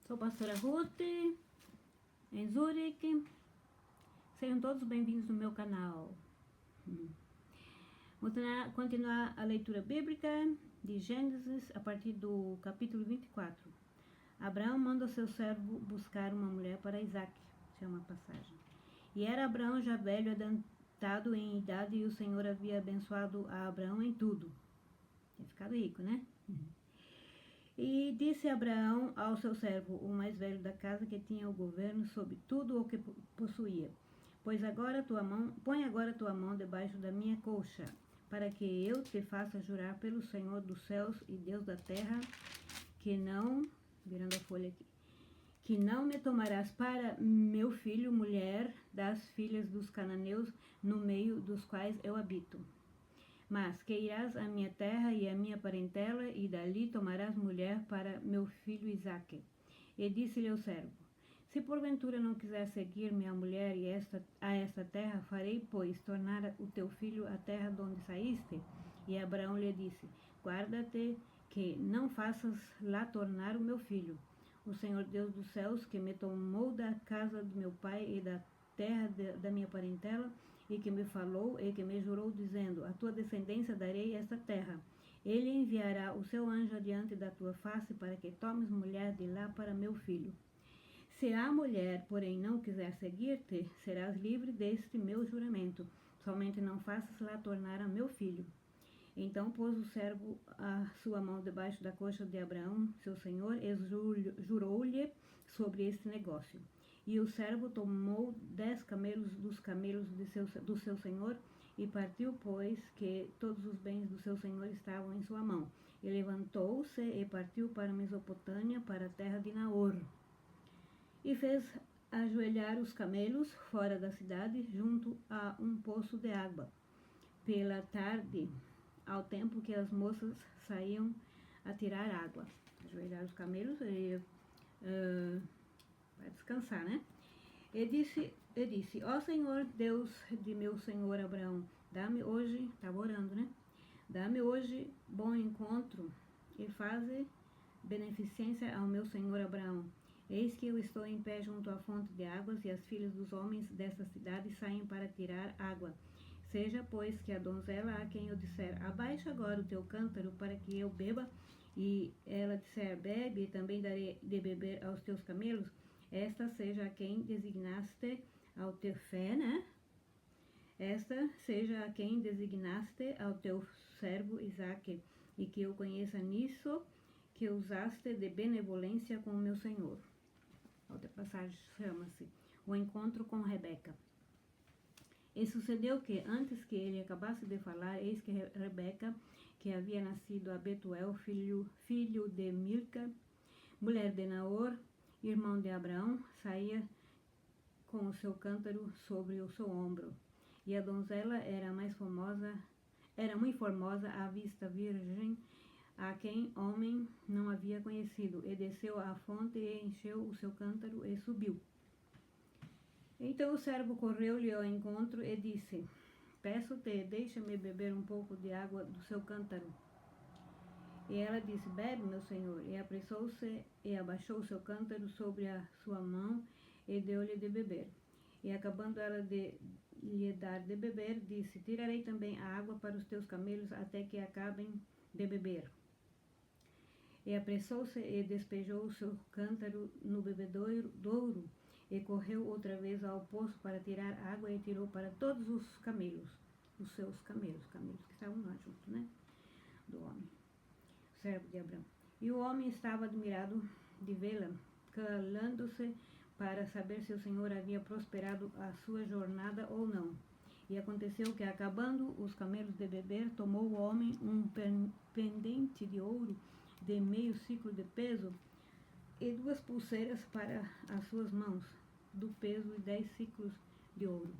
Sou a pastora Ruth, em Zurique. Sejam todos bem-vindos no meu canal. Vou continuar a leitura bíblica de Gênesis a partir do capítulo 24. Abraão manda seu servo buscar uma mulher para Isaac, chama a passagem. E era Abraão já velho, adiantado em idade, e o Senhor havia abençoado a Abraão em tudo. Tinha ficado rico, né? E disse Abraão ao seu servo, o mais velho da casa, que tinha o governo sobre tudo o que possuía: põe agora tua mão debaixo da minha coxa, para que eu te faça jurar pelo Senhor dos céus e Deus da terra, que não, virando a folha aqui, que não me tomarás para meu filho mulher das filhas dos cananeus, no meio dos quais eu habito. Mas que irás à minha terra e à minha parentela, e dali tomarás mulher para meu filho Isaque. E disse-lhe o servo: se porventura não quiser seguir-me a mulher a esta terra, farei, pois, tornar o teu filho à terra de onde saíste. E Abraão lhe disse: guarda-te que não faças lá tornar o meu filho. O Senhor Deus dos céus, que me tomou da casa de meu pai e da terra da minha parentela, e que me falou e que me jurou, dizendo: a tua descendência darei esta terra. Ele enviará o seu anjo adiante da tua face, para que tomes mulher de lá para meu filho. Se a mulher, porém, não quiser seguir-te, serás livre deste meu juramento. Somente não faças lá tornar a meu filho. Então pôs o servo a sua mão debaixo da coxa de Abraão, seu senhor, e jurou-lhe sobre este negócio. E o servo tomou 10 camelos dos camelos do seu senhor, e partiu, pois, que todos os bens do seu senhor estavam em sua mão. E levantou-se e partiu para Mesopotâmia, para a terra de Naor. E fez ajoelhar os camelos fora da cidade, junto a um poço de água. Pela tarde, ao tempo que as moças saíam a tirar água. Ajoelhar os camelos e vai descansar, né? E disse: ó Senhor, Deus de meu senhor Abraão, dá-me hoje, estava orando, né? Dá-me hoje bom encontro e faze beneficência ao meu senhor Abraão. Eis que eu estou em pé junto à fonte de águas, e as filhas dos homens desta cidade saem para tirar água. Seja, pois, que a donzela a quem eu disser: abaixa agora o teu cântaro para que eu beba, e ela disser: bebe, e também darei de beber aos teus camelos, esta seja a quem designaste ao teu fé, né? Esta seja a quem designaste ao teu servo Isaque, e que eu conheça nisso que usaste de benevolência com o meu senhor. Outra passagem chama-se o encontro com Rebeca. E sucedeu que, antes que ele acabasse de falar, eis que Rebeca, que havia nascido a Betuel, filho de Milca, mulher de Naor, irmão de Abraão, saía com o seu cântaro sobre o seu ombro. E a donzela era muito formosa à vista, virgem, a quem homem não havia conhecido. E desceu à fonte e encheu o seu cântaro e subiu. Então o servo correu-lhe ao encontro e disse: peço-te, deixa-me beber um pouco de água do seu cântaro. E ela disse: bebe, meu senhor. E apressou-se e abaixou o seu cântaro sobre a sua mão e deu-lhe de beber. E acabando ela de lhe dar de beber, disse: tirarei também a água para os teus camelos até que acabem de beber. E apressou-se e despejou o seu cântaro no bebedouro, e correu outra vez ao poço para tirar água, e tirou para todos os camelos, os seus camelos que estavam lá junto, né, do homem, servo de Abraão. E o homem estava admirado de vê-la, calando-se para saber se o Senhor havia prosperado a sua jornada ou não. E aconteceu que, acabando os camelos de beber, tomou o homem um pendente de ouro de meio ciclo de peso, e 2 pulseiras para as suas mãos, do peso de 10 ciclos de ouro.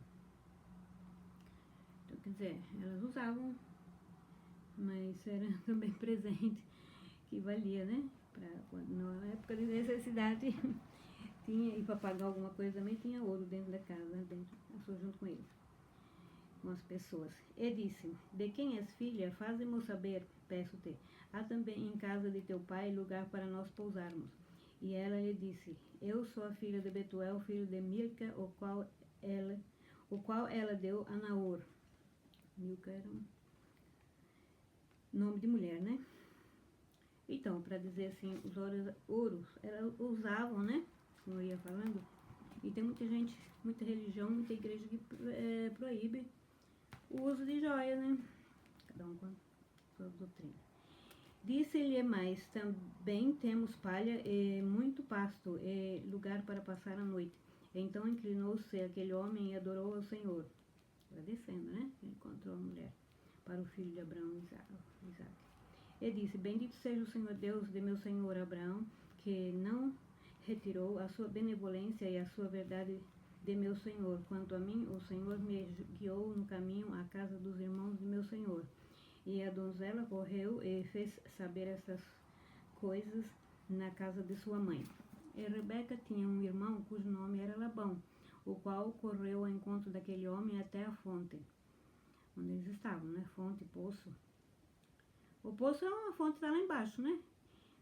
Então, quer dizer, elas usavam, mas era também presente que valia, né? Na época de necessidade, tinha, e para pagar alguma coisa também tinha ouro dentro da casa, junto com eles, com as pessoas. E disse: de quem és filha? Faze-mo saber, peço-te. Há também em casa de teu pai lugar para nós pousarmos. E ela lhe disse, eu sou a filha de Betuel, filho de Milca, o qual ela deu a Naor. Milca era um nome de mulher, né? Então, para dizer assim, os ouros usavam, né? Como eu ia falando. E tem muita gente, muita religião, muita igreja que proíbe o uso de joias, né? Cada um com a sua doutrina. Disse-lhe mais, também temos palha e muito pasto e lugar para passar a noite. Então inclinou-se aquele homem e adorou ao Senhor, agradecendo, né? Ele encontrou a mulher para o filho de Abraão, Isaac. E disse, bendito seja o Senhor Deus de meu senhor Abraão, que não retirou a sua benevolência e a sua verdade de meu senhor. Quanto a mim, o Senhor me guiou no caminho à casa dos irmãos de meu senhor. E a donzela correu e fez saber essas coisas na casa de sua mãe. E Rebeca tinha um irmão cujo nome era Labão, o qual correu ao encontro daquele homem até a fonte, onde eles estavam, né? Fonte, poço. O poço é uma fonte que está lá embaixo, né?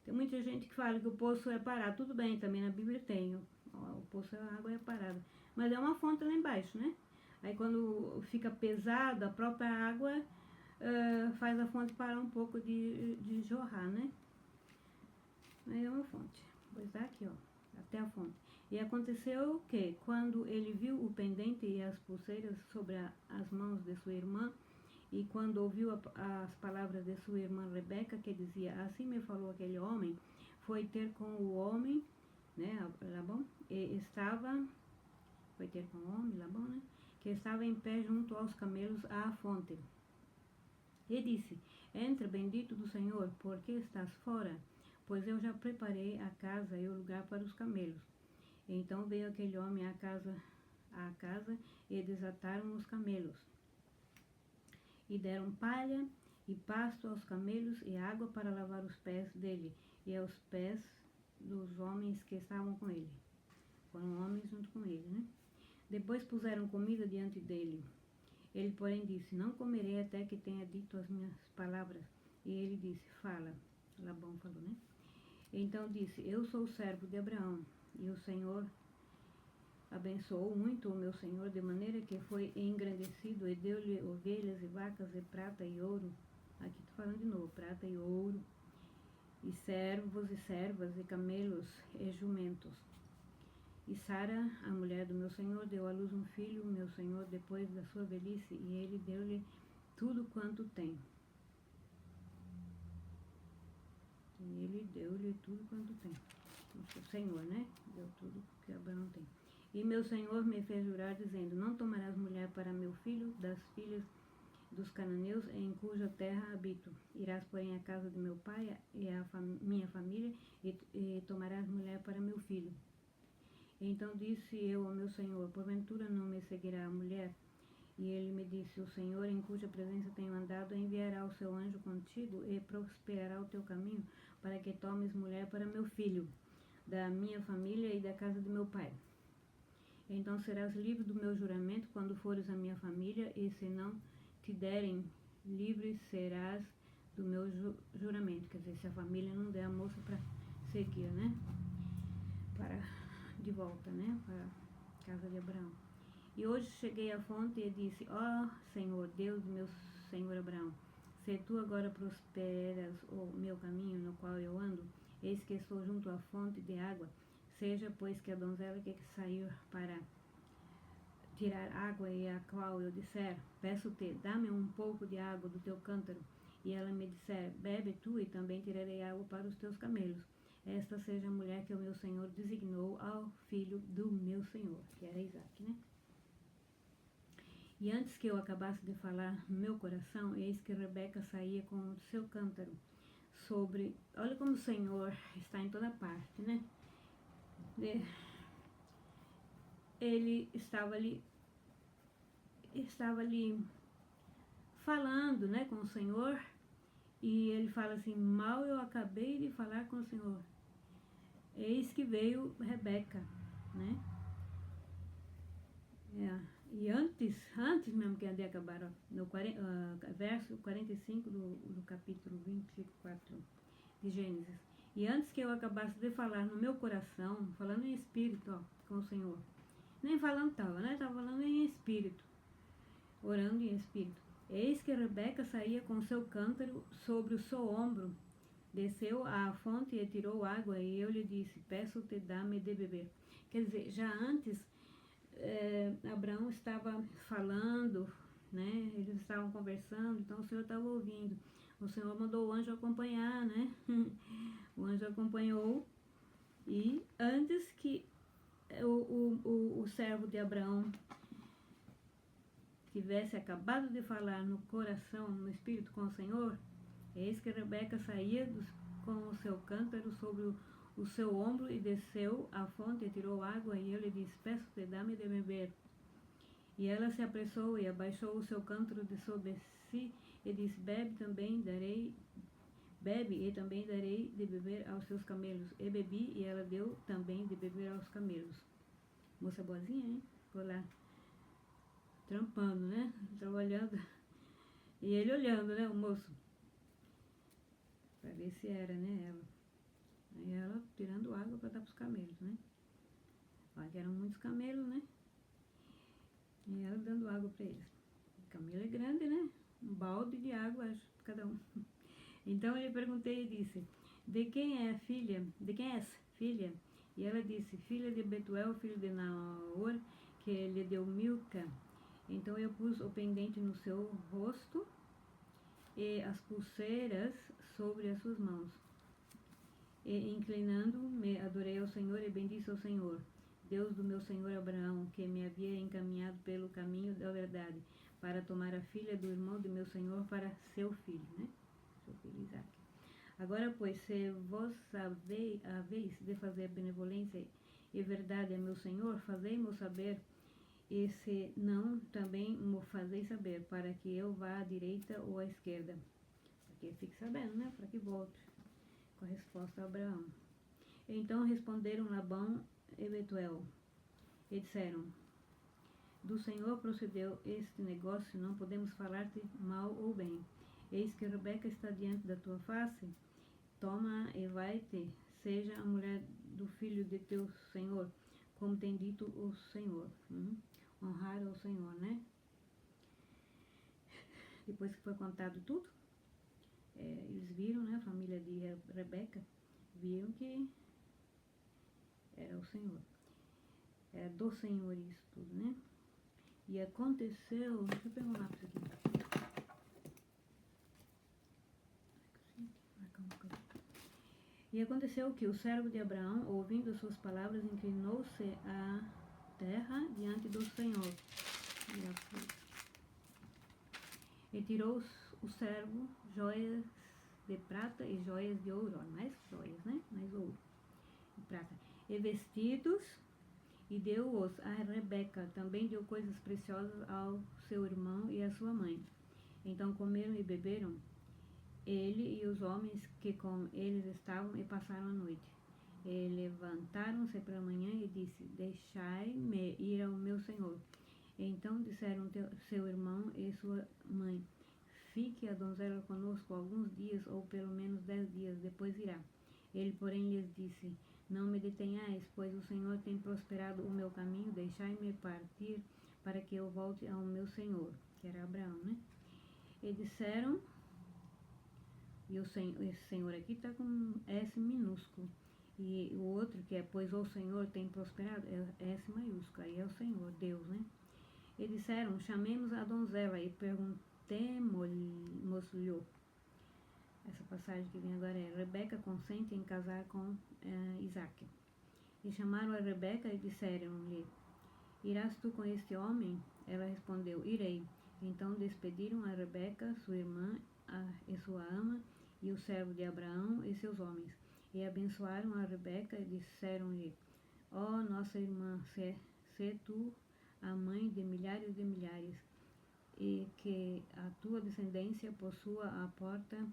Tem muita gente que fala que o poço é parado. Tudo bem, também na Bíblia tem. O poço, a água é parada. Mas é uma fonte lá embaixo, né? Aí quando fica pesado, a própria água faz a fonte parar um pouco de jorrar, né? Aí é uma fonte. Pois tá aqui, ó. Até a fonte. E aconteceu que, quando ele viu o pendente e as pulseiras sobre as mãos de sua irmã, e quando ouviu as palavras de sua irmã Rebeca, que dizia, assim me falou aquele homem, foi ter com o homem, né, Labão, foi ter com o homem, Labão, né, que estava em pé junto aos camelos à fonte. E disse, entra, bendito do Senhor, porque estás fora? Pois eu já preparei a casa e o lugar para os camelos. Então veio aquele homem à casa e desataram os camelos. E deram palha e pasto aos camelos e água para lavar os pés dele e aos pés dos homens que estavam com ele. Foram homens junto com ele, né? Depois puseram comida diante dele. Ele, porém, disse, não comerei até que tenha dito as minhas palavras. E ele disse, fala. Labão falou, né? Então disse, eu sou o servo de Abraão, e o Senhor abençoou muito o meu senhor, de maneira que foi engrandecido e deu-lhe ovelhas e vacas e prata e ouro. Aqui estou falando de novo, prata e ouro, e servos e servas, e camelos e jumentos. E Sara, a mulher do meu senhor, deu à luz um filho, meu senhor, depois da sua velhice, e ele deu-lhe tudo quanto tem. E ele deu-lhe tudo quanto tem. O Senhor, né? Deu tudo que Abraão tem. E meu Senhor me fez jurar, dizendo, não tomarás mulher para meu filho das filhas dos cananeus, em cuja terra habito. Irás, porém, à casa de meu pai e à minha família, e tomarás mulher para meu filho. Então disse eu ao meu Senhor, porventura não me seguirá a mulher? E ele me disse, o Senhor, em cuja presença tenho andado, enviará o seu anjo contigo e prosperará o teu caminho, para que tomes mulher para meu filho, da minha família e da casa de meu pai. Então serás livre do meu juramento quando fores a minha família, e se não te derem livre, serás do meu juramento. Quer dizer, se a família não der a moça para seguir, né? Para de volta, né? Para a casa de Abraão. E hoje cheguei à fonte e disse, ó Senhor, Deus do meu senhor Abraão, se tu agora prosperas o meu caminho no qual eu ando, eis que estou junto à fonte de água, seja, pois, que a donzela que sair para tirar água e a qual eu disser, peço-te, dá-me um pouco de água do teu cântaro, e ela me disser, bebe tu e também tirarei água para os teus camelos. Esta seja a mulher que o meu senhor designou ao filho do meu senhor, que era Isaac, né? E antes que eu acabasse de falar no meu coração, eis que Rebeca saía com o seu cântaro olha como o Senhor está em toda parte, né? Ele estava ali falando, né, com o Senhor, e ele fala assim, mal eu acabei de falar com o Senhor, eis que veio Rebeca, né? E antes mesmo que de acabar, ó, no verso 45 do capítulo 24 de Gênesis, E antes que eu acabasse de falar no meu coração, falando em espírito, ó, com o Senhor, nem falando estava, né? Estava falando em espírito, orando em espírito. Eis que Rebeca saía com seu cântaro sobre o seu ombro, desceu à fonte e tirou água, e eu lhe disse, peço-te, dá-me de beber. Quer dizer, já antes, Abraão estava falando, né? Eles estavam conversando, então o Senhor estava ouvindo. O Senhor mandou o anjo acompanhar, né? O anjo acompanhou, e antes que o servo de Abraão tivesse acabado de falar no coração, no espírito com o Senhor, eis que Rebeca saía com o seu cântaro sobre o seu ombro e desceu à fonte e tirou água, e eu lhe disse, peço-te, dá-me de beber. E ela se apressou e abaixou o seu cântaro de sobre si e disse, bebe e também darei de beber aos seus camelos. E bebi, e ela deu também de beber aos camelos. Moça boazinha, hein? Ficou lá trampando, né? Trabalhando. E ele olhando, né? O moço. Pra ver se era, né? Ela. Aí ela tirando água para dar pros camelos, né? Olha que eram muitos camelos, né? E ela dando água para eles. O camelo é grande, né? Um balde de água, acho, cada um. Então eu lhe perguntei e disse, de quem é a filha? De quem és filha? E ela disse, filha de Betuel, filho de Naor, que lhe deu Milca. Então eu pus o pendente no seu rosto e as pulseiras sobre as suas mãos. E inclinando-me, adorei ao Senhor e bendisse ao Senhor, Deus do meu senhor Abraão, que me havia encaminhado pelo caminho da verdade, para tomar a filha do irmão de meu senhor para seu filho, né? Seu filho Isaac. Agora, pois, se vós haveis de fazer benevolência e verdade a meu senhor, fazei-mo saber, e se não, também mo fazeis saber, para que eu vá à direita ou à esquerda. Porque fique sabendo, né? Para que volte. Com a resposta a Abraão. Então responderam Labão e Betuel, e disseram, do Senhor procedeu este negócio, não podemos falar-te mal ou bem. Eis que Rebeca está diante da tua face, toma e vai-te, seja a mulher do filho de teu Senhor, como tem dito o Senhor. Honrar ao Senhor, né? Depois que foi contado tudo, eles viram, né, a família de Rebeca, viram que era o Senhor. Era do Senhor isso tudo, né? E aconteceu, deixa eu pegar um lápis aqui. E aconteceu que o servo de Abraão, ouvindo as suas palavras, inclinou-se à terra diante do Senhor. E tirou o servo joias de prata e joias de ouro, mais joias, né? Mais ouro e prata. E vestidos, e deu-os a Rebeca, também deu coisas preciosas ao seu irmão e à sua mãe. Então comeram e beberam, ele e os homens que com eles estavam, e passaram a noite. E levantaram-se pela manhã e disse, deixai-me ir ao meu senhor. Então disseram seu irmão e sua mãe, fique a donzela conosco alguns dias, ou pelo menos 10 dias, depois irá. Ele, porém, lhes disse, não me detenhais, pois o Senhor tem prosperado o meu caminho, deixai-me partir para que eu volte ao meu senhor, que era Abraão, né? E disseram, e esse senhor aqui está com S minúsculo, e o outro que é, pois o Senhor tem prosperado, é S maiúsculo, aí é o Senhor, Deus, né? E disseram, chamemos a donzela e perguntemos-lhe. Essa passagem que vem agora é, Rebeca consente em casar com Isaac. E chamaram a Rebeca e disseram-lhe, irás tu com este homem? Ela respondeu, irei. Então despediram a Rebeca, sua irmã, e sua ama, e o servo de Abraão e seus homens. E abençoaram a Rebeca e disseram-lhe, ó nossa irmã, sê tu a mãe de milhares, e que a tua descendência possua a porta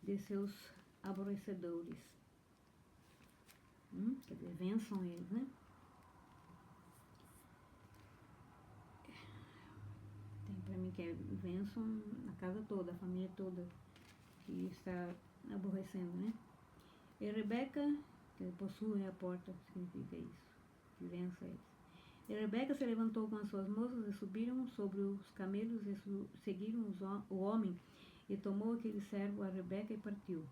de seus aborrecedores. Quer dizer, vençam eles, né? Tem pra mim que é vençam a casa toda, a família toda que está aborrecendo, né? E Rebeca, que possui a porta, significa isso, que vença eles. E Rebeca se levantou com as suas moças e subiram sobre os camelos e seguiram o homem e tomou aquele servo a Rebeca e partiu.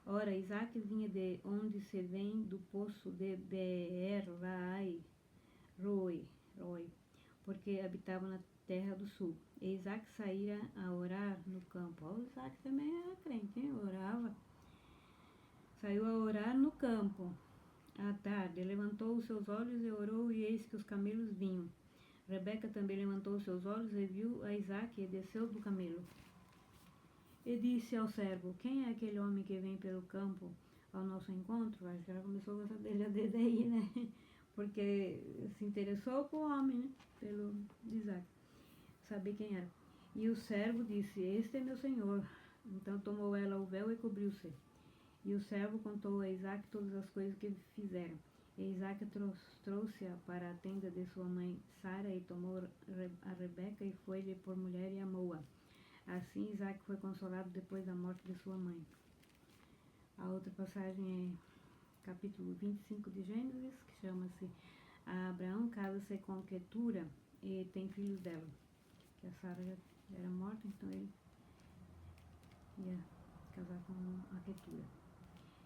Ora, Isaac vinha de onde se vem do poço de Beer-Lahai-Roi, porque habitava na terra do sul. E Isaac saíra a orar no campo. O Isaac também era crente, hein? Orava. Saiu a orar no campo. À tarde, levantou os seus olhos e orou, e eis que os camelos vinham. Rebeca também levantou os seus olhos e viu a Isaac e desceu do camelo. E disse ao servo: quem é aquele homem que vem pelo campo ao nosso encontro? Acho que ela começou a gostar dele desde aí, né? Porque se interessou com o homem, né? Pelo Isaac. Saber quem era. E o servo disse: este é meu senhor. Então tomou ela o véu e cobriu-se. E o servo contou a Isaac todas as coisas que fizeram. E Isaac trouxe-a para a tenda de sua mãe Sara e tomou a Rebeca e foi-lhe por mulher e amou-a. Assim Isaac foi consolado depois da morte de sua mãe. A outra passagem é capítulo 25 de Gênesis, que chama-se Abraão casa-se com Quetura e tem filhos dela. Que a Sara já era morta, então ele ia casar com a Quetura.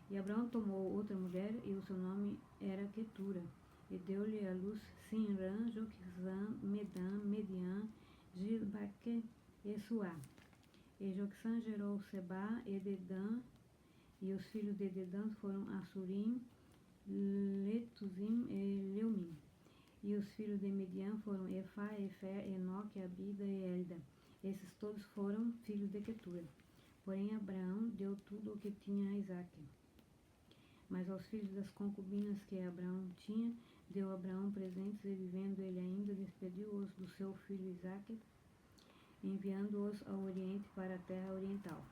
E Abraão tomou outra mulher, e o seu nome era Quetura, e deu-lhe à luz Sinrã, Joquizã, Medã, Mediã, Gilbaque e Suá. E Joquizã gerou Sebá e Dedã, e os filhos de Dedã foram Assurim, Letuzim e Leumim. E os filhos de Mediã foram Efá, Efer, Enoque, Abida e Elda. Esses todos foram filhos de Quetura. Porém Abraão deu tudo o que tinha a Isaque. Mas aos filhos das concubinas que Abraão tinha, deu Abraão presentes, e vivendo ele ainda, despediu-os do seu filho Isaque, enviando-os ao oriente para a terra oriental.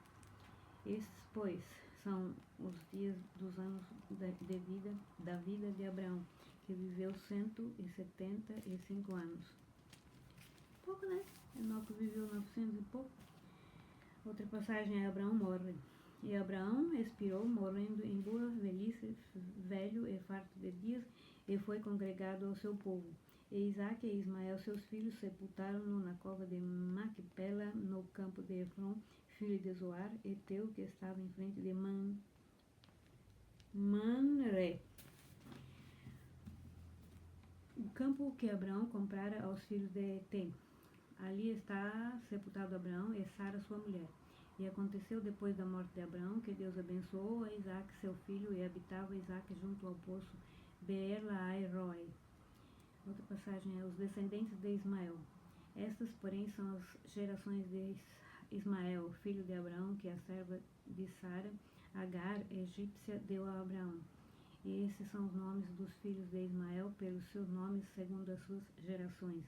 Estes, pois, são os dias dos anos da vida de Abraão, que viveu 175 anos. Pouco, né? Enoque viveu 900 e pouco. Outra passagem é Abraão morre. E Abraão expirou, morrendo em boa velhice, velho e farto de dias, e foi congregado ao seu povo. E Isaque e Ismael, seus filhos, sepultaram-no na cova de Macpela, no campo de Efron, filho de Zoar, Eteu, que estava em frente de Manré. O campo que Abraão comprara aos filhos de Etê. Ali está sepultado Abraão e Sara, sua mulher. E aconteceu depois da morte de Abraão que Deus abençoou a Isaque, seu filho, e habitava Isaque junto ao poço Beer-Lahai-Roi. Outra passagem é os descendentes de Ismael. Estas, porém, são as gerações de Ismael, filho de Abraão, que a serva de Sara, Agar, egípcia, deu a Abraão. E esses são os nomes dos filhos de Ismael, pelos seus nomes segundo as suas gerações.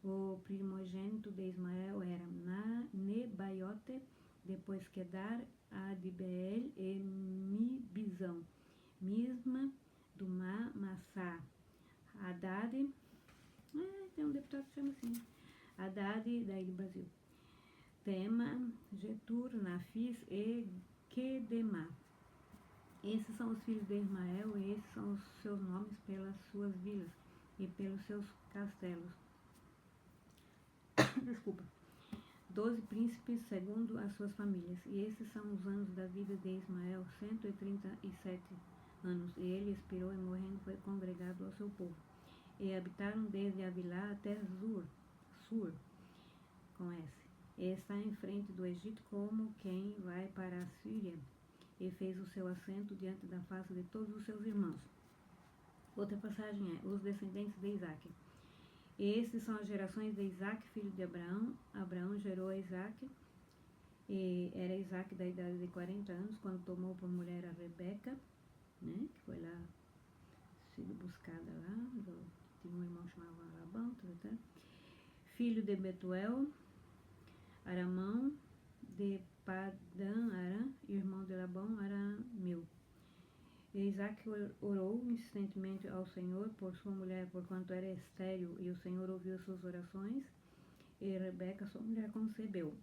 O primogênito de Ismael era Nebaiote, depois Quedar, Adibeel e Mibizão, Misma, Dumá, Massá, Haddad, tem um deputado que chama assim, Haddad, daí do Brasil, Tema, Getur, Nafis e Quedemá. Esses são os filhos de Ismael, e esses são os seus nomes pelas suas vilas e pelos seus castelos. Desculpa. 12 príncipes segundo as suas famílias. E esses são os anos da vida de Ismael, 137 anos. E ele expirou, e morrendo foi congregado ao seu povo. E habitaram desde Avilá até Sur, com S. E está em frente do Egito, como quem vai para a Síria. E fez o seu assento diante da face de todos os seus irmãos. Outra passagem é os descendentes de Isaque. E esses são as gerações de Isaque, filho de Abraão. Abraão gerou a Isaque, e era Isaque da idade de 40 anos, quando tomou por mulher a Rebeca, né, que foi lá, sido buscada lá, tinha um irmão chamado Labão, filho de Betuel, Aramão, de Padã Arã, irmão de Labão, Arameu. E Isaac orou insistentemente ao Senhor por sua mulher, porquanto era estéril, e o Senhor ouviu suas orações, e Rebeca, sua mulher, concebeu.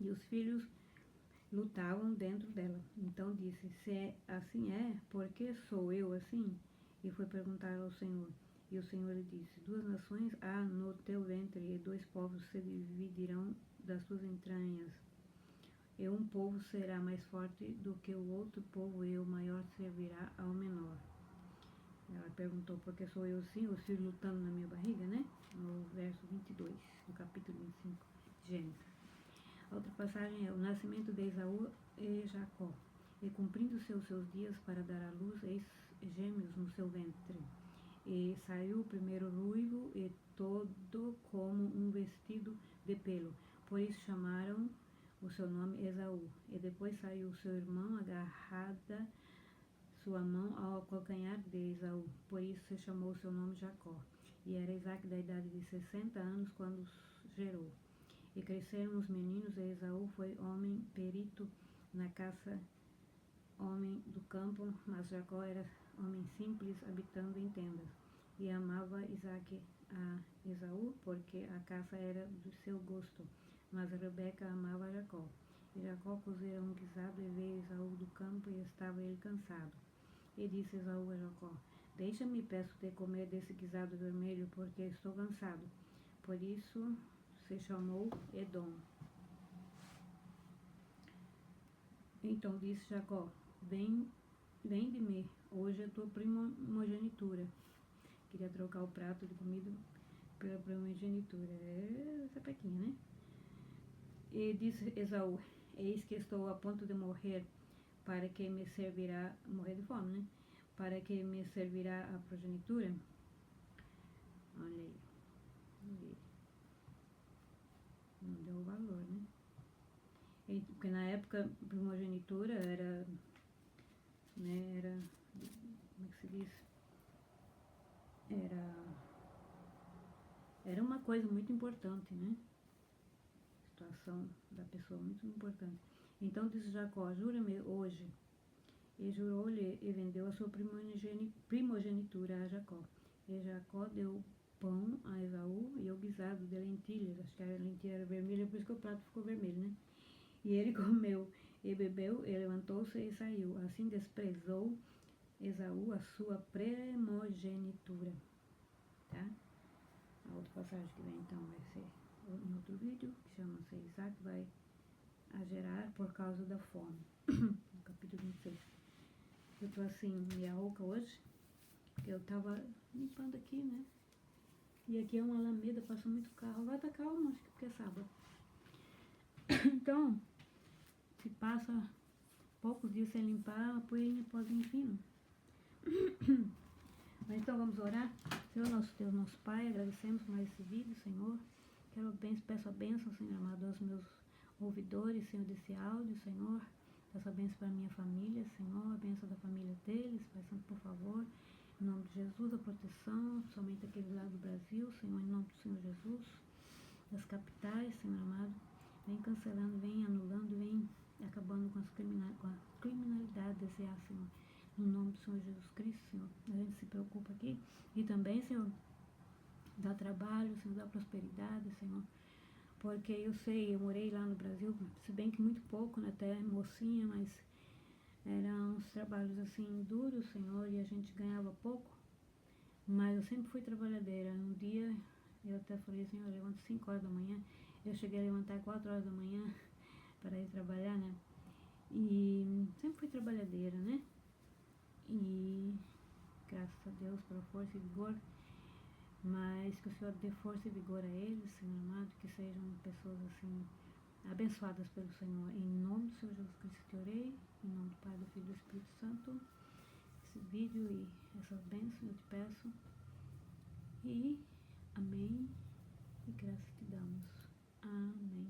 E os filhos lutavam dentro dela. Então disse, se assim é, por que sou eu assim? E foi perguntar ao Senhor. E o Senhor lhe disse, 2 nações há no teu ventre, e 2 povos se dividirão das tuas entranhas. E um povo será mais forte do que o outro povo, e o maior servirá ao menor. Ela perguntou, por que sou eu assim, os filhos lutando na minha barriga, né? No verso 22, no capítulo 25 de Gênesis. A outra passagem é o nascimento de Esaú e Jacó. E cumprindo seus dias para dar à luz, eis gêmeos no seu ventre. E saiu o primeiro ruivo e todo como um vestido de pelo. Por isso chamaram o seu nome Esaú. E depois saiu seu irmão agarrada sua mão ao calcanhar de Esaú. Por isso se chamou seu nome Jacó. E era Isaac da idade de 60 anos quando os gerou. E cresceram os meninos, e Esaú foi homem perito na caça, homem do campo, mas Jacó era homem simples, habitando em tendas. E amava Isaac a Esaú, porque a caça era do seu gosto, mas Rebeca amava Jacó. E Jacó cozera um guisado, e veio Esaú do campo, e estava ele cansado. E disse Esaú a Jacó, deixa-me, peço-te, comer desse guisado vermelho, porque estou cansado. Por isso se chamou Edom. Então disse Jacó, vem de mim, hoje é tua primogenitura. Queria trocar o prato de comida pela primogenitura. É sapequinha, né? E disse Esaú, eis que estou a ponto de morrer, para que me servirá, morrer de fome, né? Para que me servirá a progenitura? Olha aí. Não deu valor, né? Porque na época primogenitura era, né, era, como é que se diz? Era uma coisa muito importante, né? A situação da pessoa muito importante. Então disse Jacó, jura-me hoje. E jurou-lhe e vendeu a sua primogenitura a Jacó. E Jacó deu pão a Esaú e o guisado de lentilhas. Acho que a lentilha era vermelha, por isso que o prato ficou vermelho, né? E ele comeu e bebeu, e levantou-se e saiu. Assim desprezou Esaú a sua primogenitura. Tá? A outra passagem que vem então vai ser em outro vídeo, que chama-se Isaac vai a gerar por causa da fome. No capítulo 26. Eu tô assim, meia rouca hoje, porque eu tava limpando aqui, né? E aqui é uma alameda, passa muito carro. Vai estar calmo, acho que porque é sábado. Então, se passa poucos dias sem limpar, a poeirinha pode vir fino. Mas então vamos orar. Senhor nosso Deus, nosso Pai, agradecemos por mais esse vídeo, Senhor. Peço a bênção, Senhor amado, aos meus ouvidores, Senhor, desse áudio, Senhor. Peço a bênção para a minha família, Senhor, a bênção da família deles, Pai Santo, por favor. Em nome de Jesus, a proteção, somente aquele lado do Brasil, Senhor, em nome do Senhor Jesus, das capitais, Senhor amado. Vem cancelando, vem anulando, vem acabando com a criminalidade desse ar, Senhor. No nome do Senhor Jesus Cristo, Senhor. A gente se preocupa aqui. E também, Senhor, dá trabalho, Senhor, dá prosperidade, Senhor. Porque eu sei, eu morei lá no Brasil, se bem que muito pouco, né, até mocinha, mas eram uns trabalhos assim duros, Senhor, e a gente ganhava pouco. Mas eu sempre fui trabalhadeira. Um dia eu até falei, Senhor, eu levanto 5 horas da manhã. Eu cheguei a levantar 4 horas da manhã para ir trabalhar, né? E sempre fui trabalhadeira, né? E graças a Deus pela força e vigor. Mas que o Senhor dê força e vigor a eles, Senhor amado, que sejam pessoas assim abençoadas pelo Senhor. Em nome do Senhor Jesus Cristo que orei, em nome do Pai, do Filho e do Espírito Santo, esse vídeo e essas bênçãos eu te peço. E amém. E graças te damos. Amém.